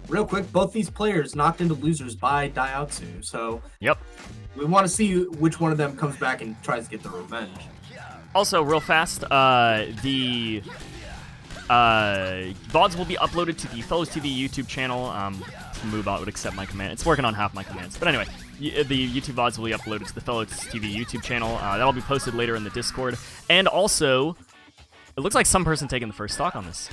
real quick, both these players knocked into losers by Daihatsu. So yep. We want to see which one of them comes back and tries to get the revenge. Also, real fast, the VODs will be uploaded to the FellowsTV YouTube channel. Moobot would accept my command. It's working on half my commands. But anyway, the YouTube VODs will be uploaded to the FellowsTV YouTube channel. That'll be posted later in the Discord. And also, it looks like some person taking the first stock on this.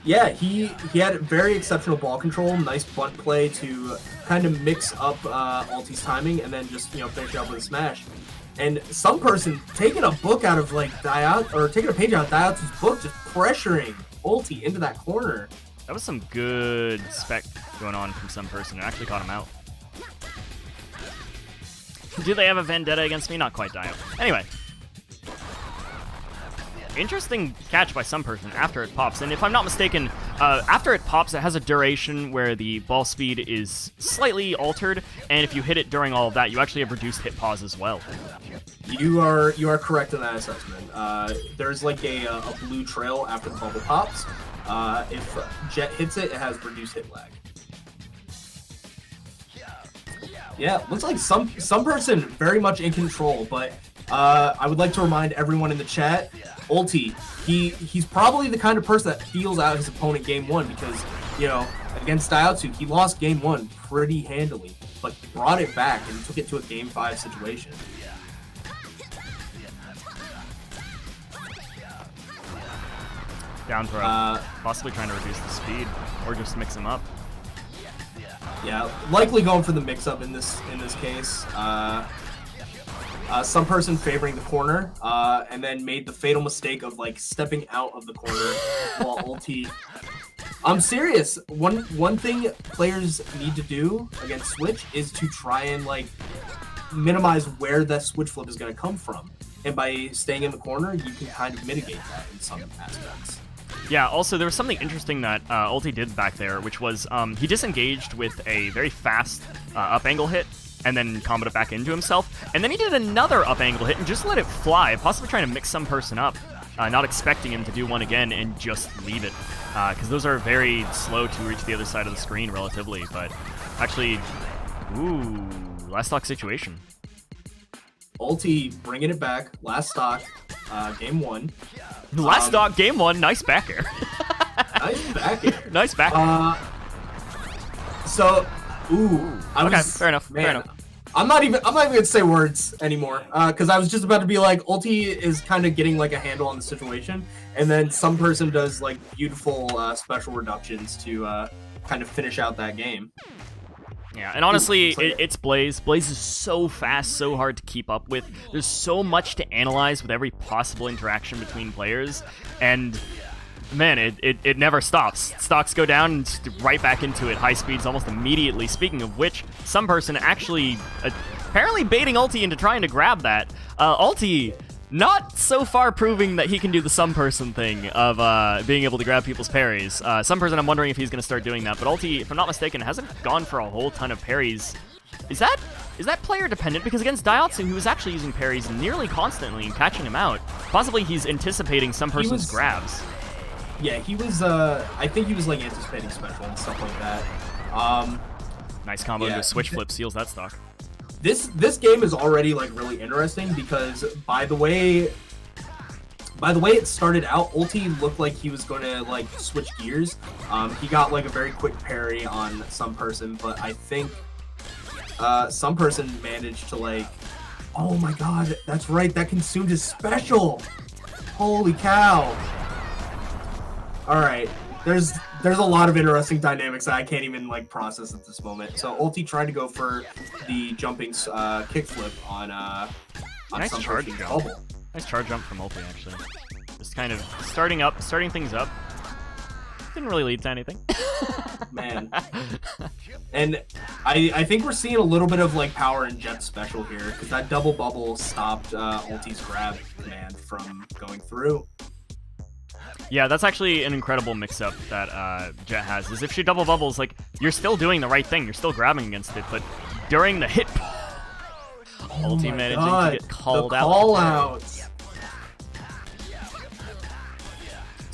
Yeah, he had very exceptional ball control, nice bunt play to kind of mix up Ulti's timing, and then just finish it up with a smash. And some person taking a book out of taking a page out of Daihatsu's book, just pressuring Ulti into that corner. That was some good spec going on from some person. It actually caught him out. Do they have a vendetta against me? Not quite, Dio. Anyway. Interesting catch by some person after it pops. And if I'm not mistaken, after it pops, it has a duration where the ball speed is slightly altered. And if you hit it during all of that, you actually have reduced hit pause as well. You are correct in that assessment. There's like a blue trail after the bubble pops. If Jet hits it, it has reduced hit lag. Yeah, looks like some person very much in control, but I would like to remind everyone in the chat, Ulti, he's probably the kind of person that feels out his opponent game one because, against Daihatsu, he lost game one pretty handily, but he brought it back and took it to a game 5 situation. Down throw. Possibly trying to reduce the speed or just mix them up. Yeah, likely going for the mix-up in this case. Some person favoring the corner, and then made the fatal mistake of stepping out of the corner while Ulti. I'm serious. One thing players need to do against Switch is to try and minimize where that switch flip is going to come from, and by staying in the corner, you can kind of mitigate that in some aspects. Yeah, also, there was something interesting that Ulti did back there, which was he disengaged with a very fast up angle hit, and then comboed it back into himself, and then he did another up angle hit and just let it fly, possibly trying to mix some person up, not expecting him to do one again and just leave it, because those are very slow to reach the other side of the screen relatively, but actually, ooh, last stock situation. Ulti bringing it back, last stock, game 1. Last stock, game 1, nice back air. Nice back air. Nice back air. So, okay, fair enough. Man, fair enough. I'm not even gonna say words anymore, because I was just about to be like, Ulti is kind of getting a handle on the situation, and then some person does beautiful special reductions to kind of finish out that game. Yeah, and honestly, it's Blaze. Blaze is so fast, so hard to keep up with. There's so much to analyze with every possible interaction between players, and man, it never stops. Stocks go down and right back into it. High speeds almost immediately. Speaking of which, some person actually apparently baiting Ulti into trying to grab that. Ulti not so far proving that he can do the some person thing of being able to grab people's parries. Some person, I'm wondering if he's going to start doing that, but Ulti, if I'm not mistaken, hasn't gone for a whole ton of parries. Is that player dependent? Because against Daihatsu, he was actually using parries nearly constantly and catching him out. Possibly he's anticipating some person's grabs. Yeah, he was, I think he was anticipating special and stuff like that. Nice combo into a switch flip, seals that stock. This game is already really interesting because by the way it started out, Ulti looked like he was going to switch gears. He got a very quick parry on some person, but I think some person managed to oh my god, that's right, that consumed his special. Holy cow. All right. There's a lot of interesting dynamics that I can't even process at this moment. So Ulti tried to go for the jumping kickflip on nice some charge jump. bubble. Nice charge jump from Ulti actually. Just kind of starting things up. Didn't really lead to anything. Man. And I think we're seeing a little bit of power in Jet's special here because that double bubble stopped Ulti's grab command from going through. Yeah, that's actually an incredible mix-up that Jet has, is if she double bubbles, you're still doing the right thing, you're still grabbing against it, but during the hit, Ulti managing to get called out. Call-outs.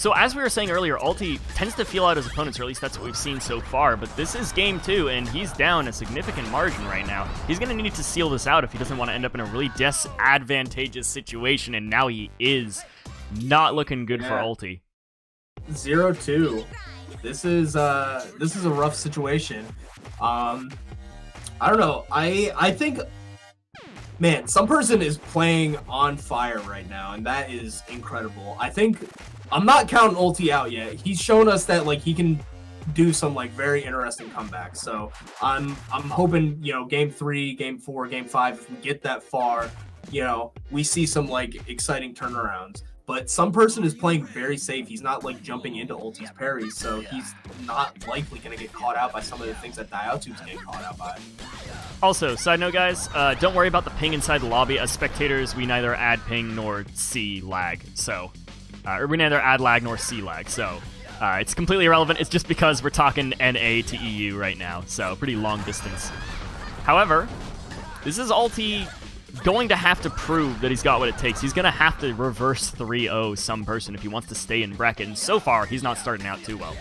So as we were saying earlier, Ulti tends to feel out his opponents, or at least that's what we've seen so far, but this is game 2, and he's down a significant margin right now. He's going to need to seal this out if he doesn't want to end up in a really disadvantageous situation, and now he is. Not looking good for Ulti. 0-2. This is a rough situation. I don't know. I think, man, some person is playing on fire right now, and that is incredible. I think I'm not counting Ulti out yet. He's shown us that like he can do some like very interesting comebacks. So I'm hoping, you know, game 3, game 4, game 5, if we get that far, you know, we see some like exciting turnarounds. But some person is playing very safe. He's not like jumping into Ulti's parries, so he's not likely going to get caught out by some of the things that Diao2's getting caught out by. Also, side note, guys, don't worry about the ping inside the lobby. As spectators, we neither add ping nor see lag, so or we neither add lag nor see lag, so it's completely irrelevant. It's just because we're talking NA to EU right now, so pretty long distance. However, this is Ulti going to have to prove that he's got what it takes. He's going to have to reverse 3-0 some person if he wants to stay in bracket, and so far, he's not starting out too well.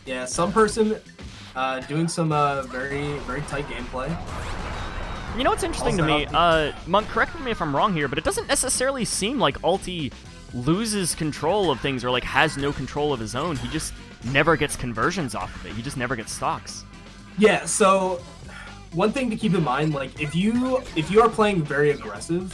Yeah, some person doing some very, very tight gameplay. You know what's interesting to me? Monk, correct me if I'm wrong here, but it doesn't necessarily seem like Ulti loses control of things or like has no control of his own. He just never gets conversions off of it. He just never gets stocks. Yeah, so one thing to keep in mind, like if you are playing very aggressive,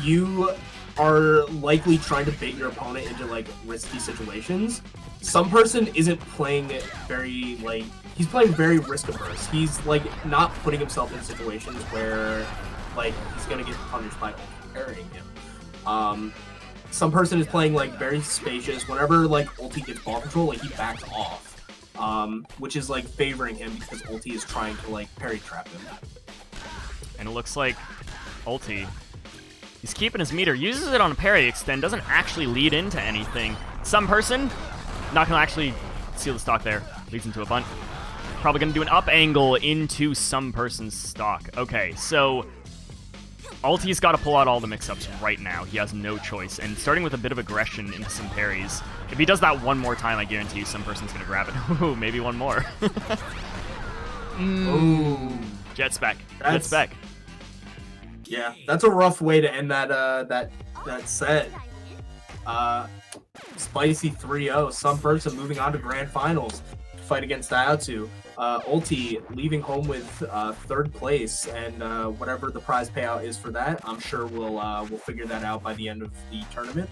you are likely trying to bait your opponent into like risky situations. Some person isn't playing it very like he's playing very risk averse. He's like not putting himself in situations where like he's gonna get punished by Ulti parrying him. Some person is playing like very spacious. Whenever like Ulti gets ball control, like he backs off. Which is like favoring him because Ulti is trying to like parry trap him. And it looks like Ulti, he's keeping his meter, uses it on a parry extend, doesn't actually lead into anything. Some person, not gonna actually seal the stock there, leads into a bunt. Probably gonna do an up angle into some person's stock. Okay, so Ulti's got to pull out all the mix-ups right now. He has no choice, and starting with a bit of aggression into some parries. If he does that one more time, I guarantee you some person's going to grab it. Ooh, maybe one more. Ooh. Jet spec. Jet spec. Yeah, that's a rough way to end that that set. Spicy 3-0. Some person moving on to grand finals to fight against Diao2. Ulti leaving home with 3rd place, and whatever the prize payout is for that, I'm sure we'll figure that out by the end of the tournament.